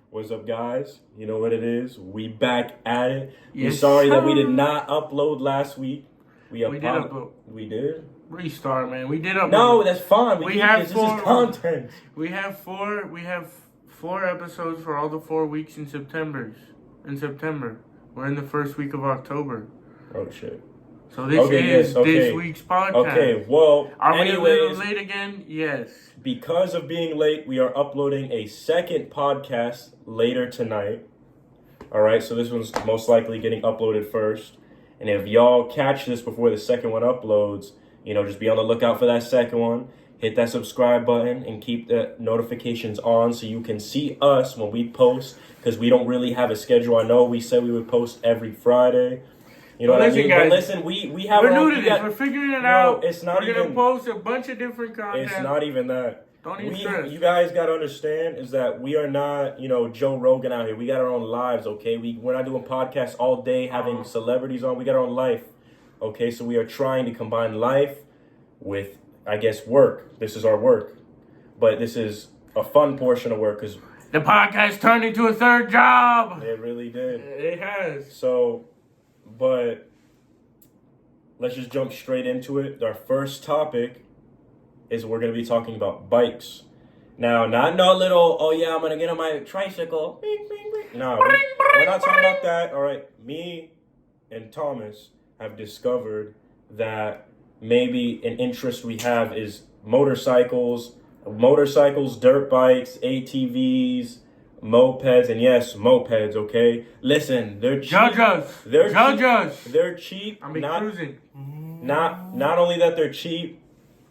What's up, guys? You know what it is. We back at it. We're Yes, sorry that we sir. did not upload last week. We did upload. We did? Restart, man. We did upload. No, that's fine. We keep have this. four- This is content. We have four episodes for all the 4 weeks in September. We're in the first week of October. Oh, shit. So this is yes, okay. this week's podcast. Okay, well, Are we a little anyways, late again? Yes. because of being late, we are uploading a second podcast later tonight. All right, so this one's most likely getting uploaded first. And if y'all catch this before the second one uploads, just be on the lookout for that second one. Hit that subscribe button and keep the notifications on so you can see us when we post, because we don't really have a schedule. I know we said we would post every Friday. You know what I mean? Guys, but listen, we have we're new to this. We're figuring it out. It's not We're gonna post a bunch of different content. It's not even that. Don't even stress. You guys got to understand is that we are not, Joe Rogan out here. We got our own lives, okay? We're not doing podcasts all day having celebrities on. We got our own life, okay? So we are trying to combine life with, I guess, work. This is our work. But this is a fun portion of work because the podcast turned into a third job. It really did. It has. So, but let's just jump straight into it. Our first topic is we're going to be talking about bikes. Now, not no little, oh yeah, I'm going to get on my tricycle. No, we're not talking about that. All right, me and Thomas have discovered that maybe an interest we have is motorcycles, dirt bikes, ATVs, mopeds, and yes, mopeds, okay? Listen, they're cheap. Judge us. They're cheap. I'm cruising. Not only that they're cheap,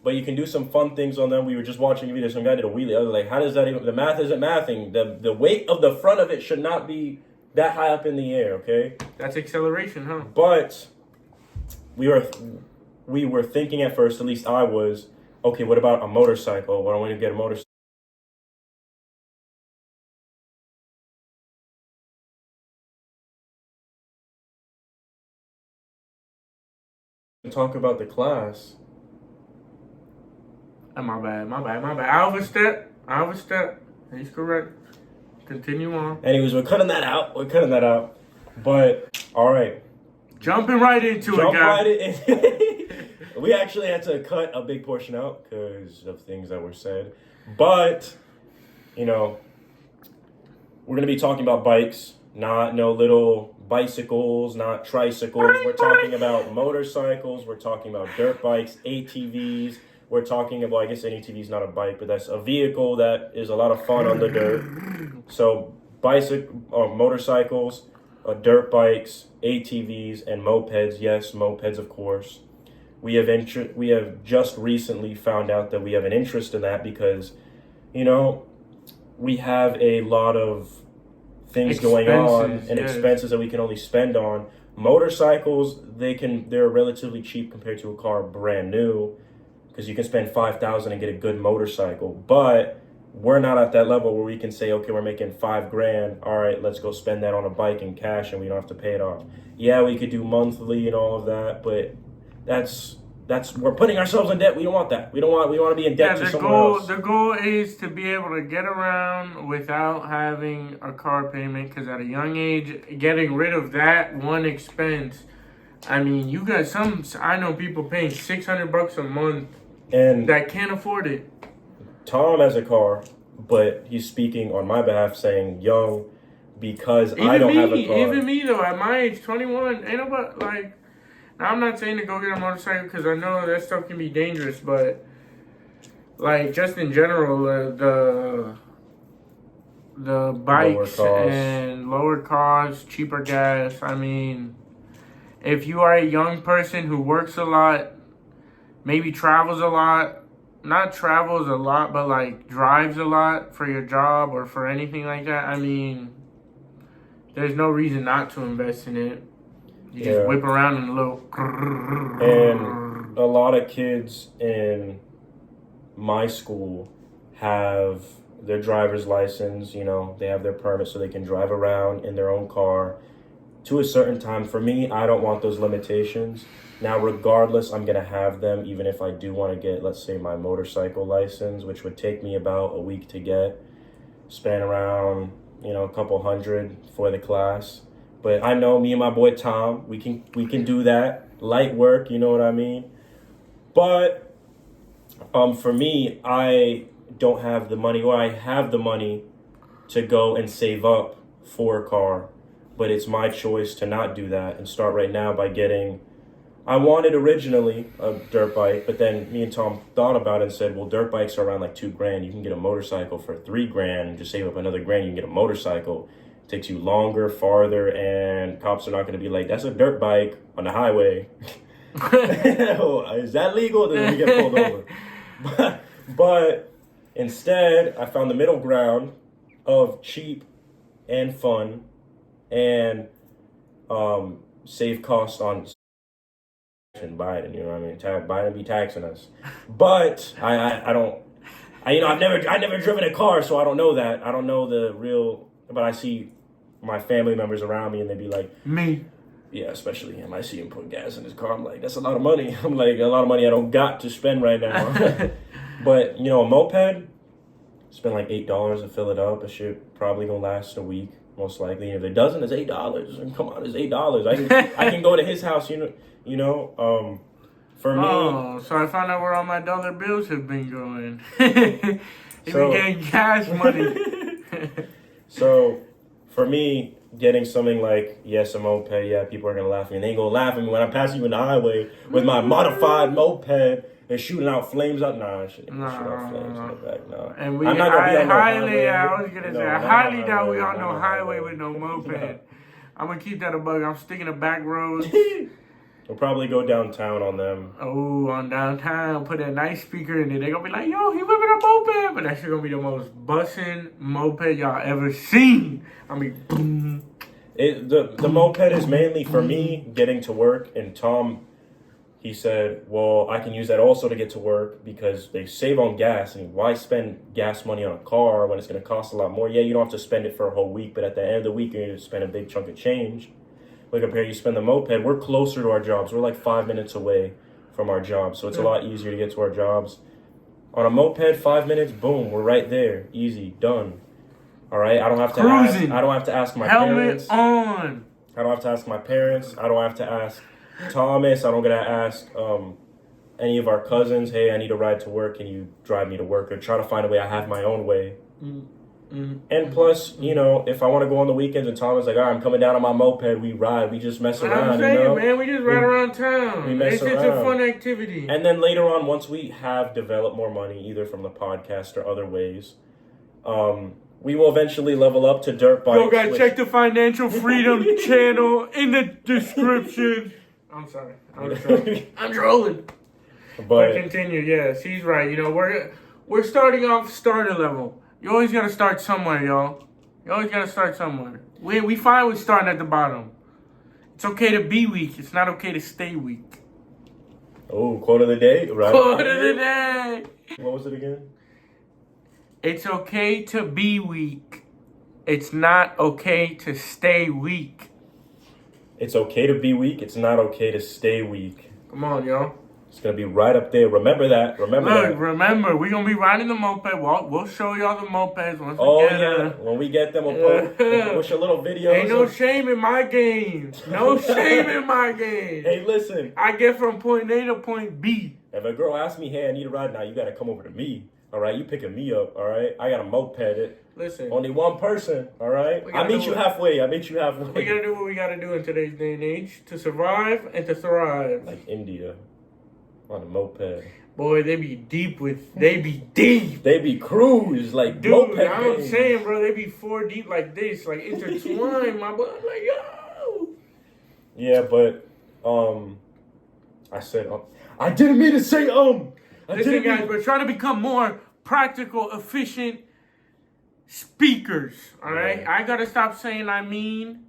but you can do some fun things on them. We were just watching a video. Some guy did a wheelie. I was like, how does that even... The math isn't mathing. The weight of the front of it should not be that high up in the air, okay? That's acceleration, huh? But we were thinking at first, at least I was, okay, what about a motorcycle? Why don't we get a motorcycle? Talk about the class. My bad. I overstep. He's correct. Continue on. Anyways, we're cutting that out. But, all right. Jumping right into it, guys. Right in. We actually had to cut a big portion out because of things that were said. But, we're going to be talking about bikes, not no little bicycles, not tricycles. We're talking about motorcycles. We're talking about dirt bikes, ATVs. We're talking about, I guess an ATV is not a bike, but that's a vehicle that is a lot of fun on the dirt. So motorcycles, dirt bikes, ATVs, and mopeds. Yes, mopeds, of course. We have just recently found out that we have an interest in that because, we have a lot of things going on and expenses that we can only spend on. Motorcycles, they're relatively cheap compared to a car brand new, because you can spend $5,000 and get a good motorcycle. But we're not at that level where we can say, okay, we're making $5,000. All right, let's go spend that on a bike in cash and we don't have to pay it off. Yeah, we could do monthly and all of that, but that's we're putting ourselves in debt. We don't want that. We want to be in debt to someone else. The goal is to be able to get around without having a car payment, because at a young age, getting rid of that one expense, I mean, you got I know people paying $600 a month and that can't afford it. Tom has a car, but he's speaking on my behalf, saying young, because I don't have a car. Even me, though, at my age, 21, ain't nobody, now I'm not saying to go get a motorcycle, because I know that stuff can be dangerous, but, just in general, the bikes and lower costs, cheaper gas, I mean, if you are a young person who works a lot, maybe travels a lot, not travels a lot, but drives a lot for your job or for anything like that, I mean, there's no reason not to invest in it. You just whip around in a little... And a lot of kids in my school have their driver's license, they have their permit so they can drive around in their own car to a certain time. For me, I don't want those limitations. Now, regardless, I'm going to have them even if I do want to get, let's say, my motorcycle license, which would take me about a week to get, span around, a couple hundred for the class. But I know me and my boy Tom, we can do that. Light work, you know what I mean? But for me, I don't have the money, or I have the money to go and save up for a car. But it's my choice to not do that and start right now by getting, I wanted originally a dirt bike, but then me and Tom thought about it and said, well, dirt bikes are around like $2,000. You can get a motorcycle for $3,000 and just save up another $1,000. You can get a motorcycle. It takes you longer, farther, and cops are not going to be like, that's a dirt bike on the highway. Is that legal? Then we get pulled over. But instead, I found the middle ground of cheap and fun and save costs on Biden, you know what I mean? Biden be taxing us. But I've never driven a car, so I don't know that. I don't know the real, but I see my family members around me and they be like, me. Yeah, especially him. I see him put gas in his car. I'm like, that's a lot of money. I'm like, a lot of money I don't got to spend right now. But, a moped, spend like $8 to fill it up. It should probably gonna last a week, most likely. And if it doesn't, it's $8. And come on, it's $8. I can go to his house, for me. Oh, so I found out where all my dollar bills have been going. Been getting gas money. So, for me, getting something like, yes, a moped, yeah, people are going to laugh at me. And they ain't going to laugh at me when I pass you in the highway with my modified moped and shooting out flames up. Nah, I shouldn't shoot out flames in the back, no. And I was going to say, I highly doubt we on no highway with no moped. No. I'm going to keep that a bug. I'm sticking to back roads. We'll probably go downtown on them. Oh, on downtown. Put a nice speaker in there. They're going to be like, yo, he whipping a moped. But that shit going to be the most bussin' moped y'all ever seen. I mean, boom. The moped is mainly for me getting to work. And Tom, he said, well, I can use that also to get to work because they save on gas. And why spend gas money on a car when it's going to cost a lot more? Yeah, you don't have to spend it for a whole week. But at the end of the week, you're going to spend a big chunk of change. Like up here, you spend the moped, we're closer to our jobs. We're like 5 minutes away from our jobs. So it's a lot easier to get to our jobs. On a moped, 5 minutes, boom, we're right there. Easy, done. All right, I don't have to ask my parents. Helmet on. I don't have to ask my parents. I don't have to ask Thomas. I don't gotta ask any of our cousins, hey, I need a ride to work. Can you drive me to work? Or try to find a way. I have my own way. And plus, if I want to go on the weekends and Tom is like, all right, I'm coming down on my moped, we ride, we just mess around. I'm saying, man, we just ride around town. It's a fun activity. And then later on, once we have developed more money, either from the podcast or other ways, we will eventually level up to dirt bikes. Yo, guys, check the Financial Freedom channel in the description. I'm sorry. I'm trolling. But continue. Yes, he's right. We're starting off starter level. You always got to start somewhere, y'all. You always got to start somewhere. We fine with starting at the bottom. It's okay to be weak. It's not okay to stay weak. Oh, quote of the day, right? Quote of the day. What was it again? It's okay to be weak. It's not okay to stay weak. It's okay to be weak. It's not okay to stay weak. Come on, y'all. It's going to be right up there. Remember that. Remember, we're going to be riding the moped. We'll show y'all the mopeds once we get them. When we get them, we'll push a little video. Ain't no shame in my game. No shame in my game. Hey, listen. I get from point A to point B. If a girl asks me, hey, I need a ride now, you got to come over to me. All right? You picking me up. All right? I got a moped. Listen. Only one person. All right? I meet you halfway. We got to do what we got to do in today's day and age to survive and to thrive. Like India. On a moped. Boy, they be deep. They be cruise, like dude, moped. I'm saying, bro, they be 4 deep like this, like intertwined, my boy. I'm like, yo. Yeah, but, I said, I didn't mean to say, Listen, guys, we're trying to become more practical, efficient speakers, all right? Yeah. I got to stop saying I mean.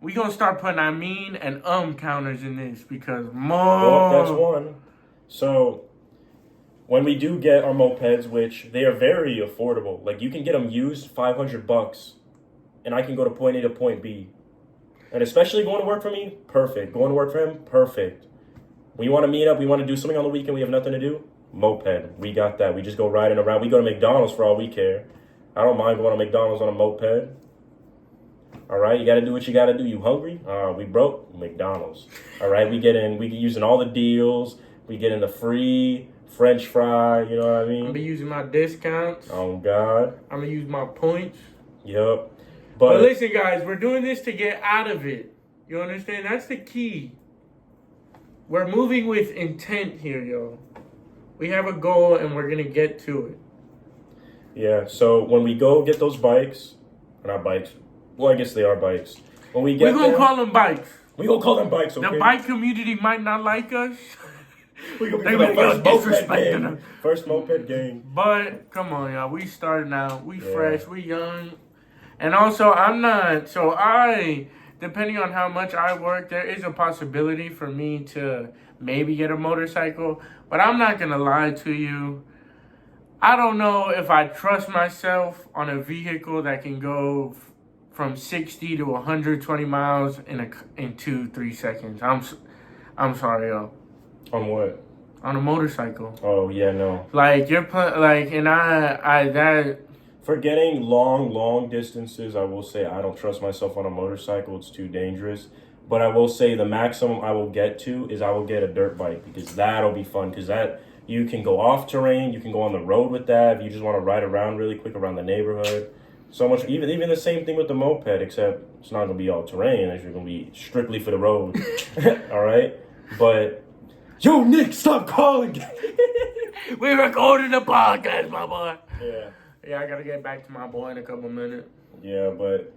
We going to start putting I mean and counters in this because Well, that's one. So, when we do get our mopeds, which they are very affordable, like you can get them used $500, and I can go to point A to point B. And especially going to work for me, perfect. Going to work for him, perfect. We want to meet up, we want to do something on the weekend, we have nothing to do, moped. We got that. We just go riding around. We go to McDonald's for all we care. I don't mind going to McDonald's on a moped. All right, you got to do what you got to do. You hungry? We broke? McDonald's. All right, we using all the deals. We get in the free French fry. You know what I mean? I'm gonna be using my discounts. Oh God. I'm gonna use my points. Yep. But listen, guys, we're doing this to get out of it. You understand? That's the key. We're moving with intent here, yo. We have a goal, and we're gonna get to it. Yeah. So when we go get those bikes, or not bikes. Well, I guess they are bikes. When we get we're gonna call them bikes. We gonna call them bikes. Okay? The bike community might not like us. We gonna be the first moped gang. First moped gang. But come on, y'all. We starting out. We fresh. We young. And also, depending on how much I work, there is a possibility for me to maybe get a motorcycle. But I'm not gonna lie to you. I don't know if I trust myself on a vehicle that can go from 60 to 120 miles in 2-3 seconds. I'm sorry, yo. On what? On a motorcycle. Oh yeah, no. Like For getting long distances, I will say I don't trust myself on a motorcycle. It's too dangerous. But I will say the maximum I will get to is I will get a dirt bike because that'll be fun. Because that you can go off terrain, you can go on the road with that. If you just want to ride around really quick around the neighborhood. So much, even the same thing with the moped, except it's not gonna be all terrain. It's gonna be strictly for the road. All right, but yo, Nick, stop calling. We're recording the podcast, my boy. Yeah, I gotta get back to my boy in a couple minutes. Yeah, but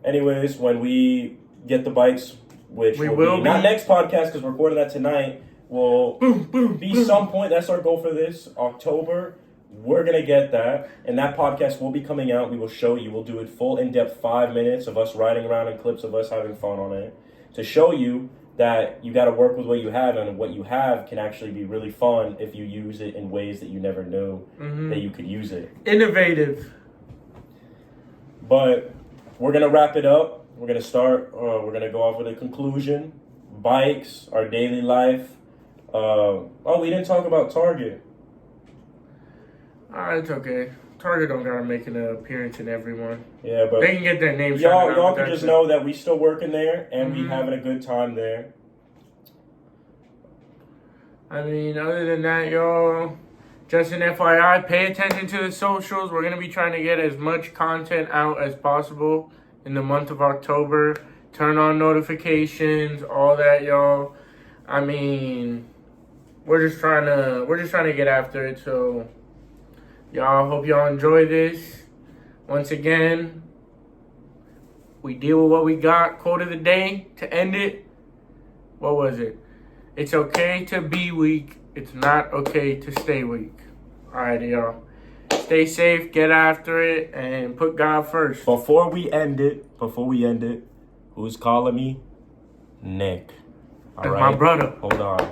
anyways, when we get the bikes, which we will be not next podcast because we're recording that tonight, will be some point. That's our goal for this October. We're going to get that, and that podcast will be coming out. We will show you. We'll do it full, in-depth 5 minutes of us riding around and clips of us having fun on it to show you that you got to work with what you have, and what you have can actually be really fun if you use it in ways that you never knew that you could use it. Innovative. But we're going to wrap it up. We're going to start. We're going to go off with a conclusion. Bikes, our daily life. We didn't talk about Target. It's okay. Target don't gotta make an appearance in every one. Yeah, but they can get their name. Y'all can just know that we still working there and we having a good time there. I mean, other than that, y'all, just an FYI, pay attention to the socials. We're gonna be trying to get as much content out as possible in the month of October. Turn on notifications, all that, y'all. I mean, we're just trying to get after it. So. Y'all, hope y'all enjoy this. Once again, we deal with what we got. Quote of the day to end it. What was it? It's okay to be weak. It's not okay to stay weak. Alright, y'all. Stay safe, get after it, and put God first. Before we end it, who's calling me? Nick. That's my brother. Hold on.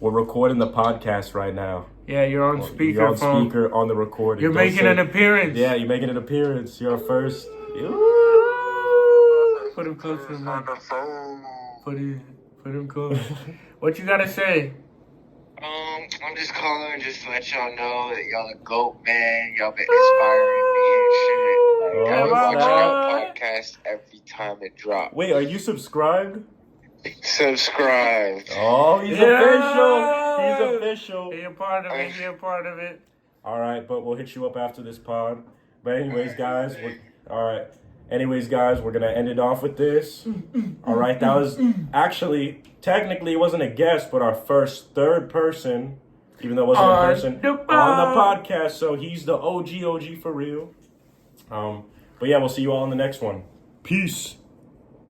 We're recording the podcast right now. Yeah, you're on speaker. You're on speaker on the recording. You're making an appearance. Yeah, you're making an appearance. You're first. Put him close to the mic. Put him close. What you gotta say? I'm just calling just to let y'all know that y'all the GOAT, man. Y'all been inspiring me and shit. Like, I watch y'all podcast every time it drops. Wait, are you subscribed? Subscribe. Oh, he's official. He's official. He a part of it. All right, but we'll hit you up after this pod. But anyways, guys, we're going to end it off with this. All right, that was actually, technically, it wasn't a guest, but our first third person, even though it wasn't a person, on the podcast. So he's the OG for real. But yeah, we'll see you all in the next one. Peace.